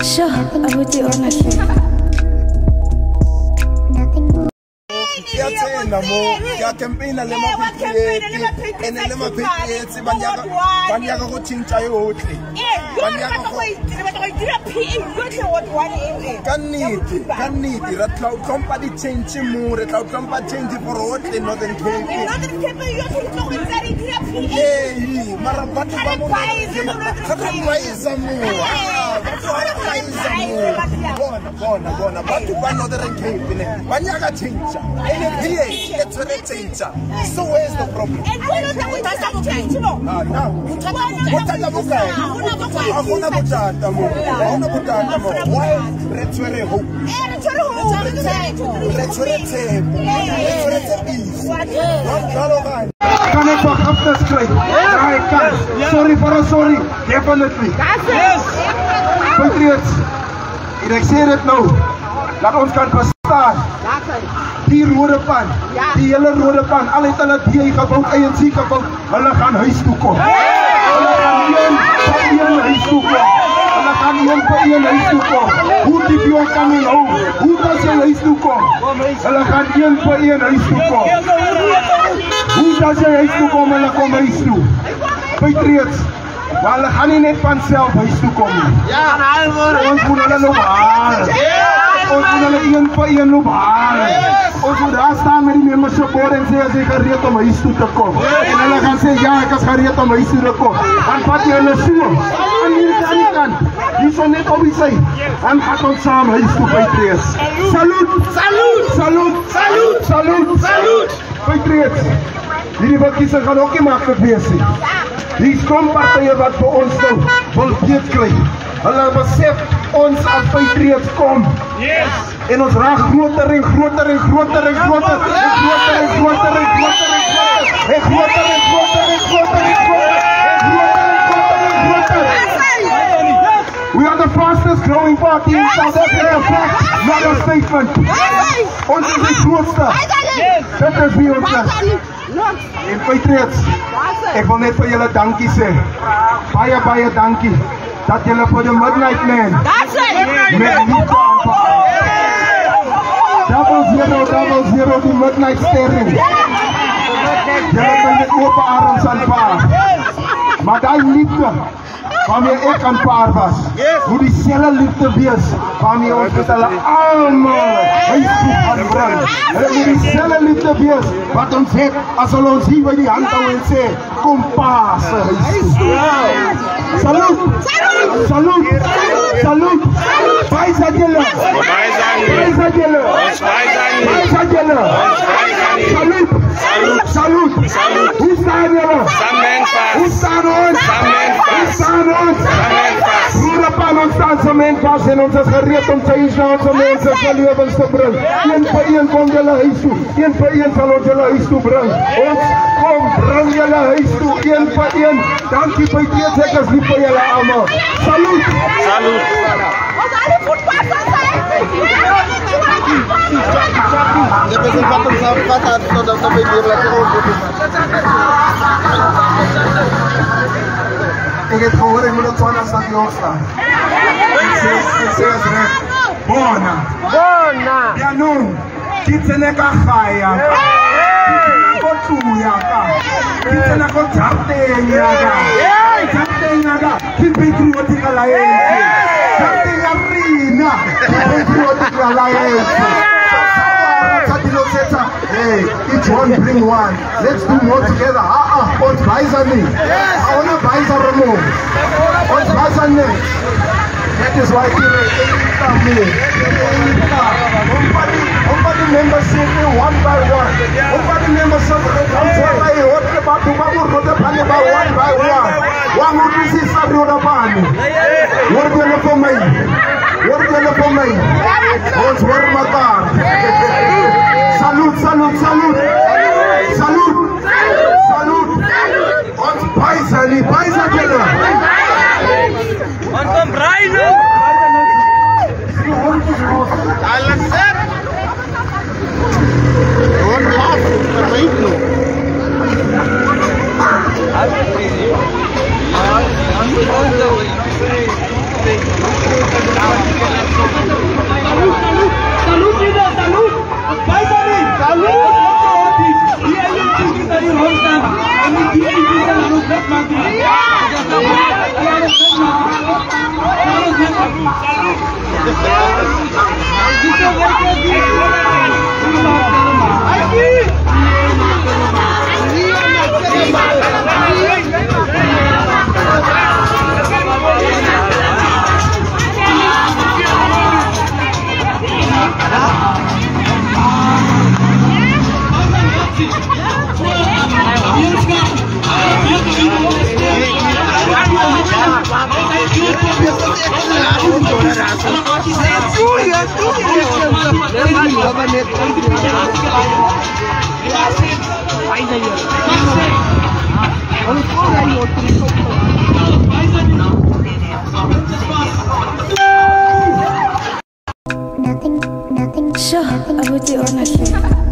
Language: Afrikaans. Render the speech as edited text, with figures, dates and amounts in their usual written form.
Sure, abuti honestly. Yathena mo yacampaign le maphiti ene le maphiti banyaka go tshintsa yotlhe banyaka go dira PE yotlhe ka nnete ra tlhompha di change mo re tlhompha change for yotlhe Northern Cape yotlhe go tsari dira PE mara batho ba mo bona batho ba Northern Cape ne banyaka change it's a change. So where's the problem? Sorry, definitely. Yes. Patriots, ik zeg het nou. Laat ons kan verstaan. Die rode pan, die hele rode pan, al het hulle die gebou, ANC gebou, hulle gaan huis toe kom. Hulle gaan een huis toe kom. Hulle gaan een huis toe kom. Hoe diep jy kan nie hou? Hoe kan jy huis toe kom? Hulle gaan een huis toe kom. Hoe kan jy huis toe kom? Hulle kom huis toe. Patriots, hulle gaan nie net van self huis toe kom nie. Ons moet hulle nog haal. Ons moet hulle een loop haal. Ons moet daar staan met die membership board en sê as jy gereed om huis toe te kom. En hulle gaan sê ja, ek is gereed om huis toe te kom. Dan vat jy hulle so. Aan die kant. Die sal net op die sy. Dan gaan ons saam huis toe Patriots. Salut. Patriots. Hierdie verkiesing gaan ook nie maklik wees nie. Die skompartye wat vir ons nou wil weet kry. Hulle besef ons as Patriots kom. Yes. En ons raak groter en groter. We are the fastest growing party in South Africa. Fact, not a statement. Ons is die grootste. Dit is wie ons is. En Patriots, ek wil net vir julle dankie sê. Baie dankie. Dat julle vir die Midnight Man. Met Nico aanpak. 0-0 die Midnight Sterren. Julle kan met open arms aanpak. Maar die liefde waarmee ek aanpaar was, moet die selle liefde wees waarmee ons met hulle allemaal huis toe gaan bring. Hulle moet die selle liefde wees wat ons het as hulle ons hier by die hand hou en sê, kom pa se huis toe. Salut! Baie aan julle! Salut! Hoe staan julle? Hoe staan ons? Broederpan, ons staan samen vast en ons is gereed om change na onze mense se lewens te bring. Een vir een kom julle huis toe. Een vir een sal ons julle huis toe bring. Ons kom bring julle huis toe, een vir een. Dankie Patriots, ek is lief vir julle almal. Salut! Ons alle voetballers zijn. Ik heb gehoord, ik moet het zo naar stadion staan. Ik zeg het recht. Bona. Ja, nu. Kitene kachaya. Kitene kotuya. Kitene kotaptenya. Taptenya. Kipatriotica laense. Taptenya rina. Kipatriotica laense. Hey, each one bring one. Let's do more together. Ons Baizani. I want to Baizaramo. Ons Baizani. That is why Nobody membership one by one. Nobody membership one by one. One who is Sabrina Bani. What do you look for me? Ons Warmatar. Salut! Ons Baizani Ons kom Reine! Alles set! Gewoon laat, verwijt nog. Alles Sure, I would do honestly.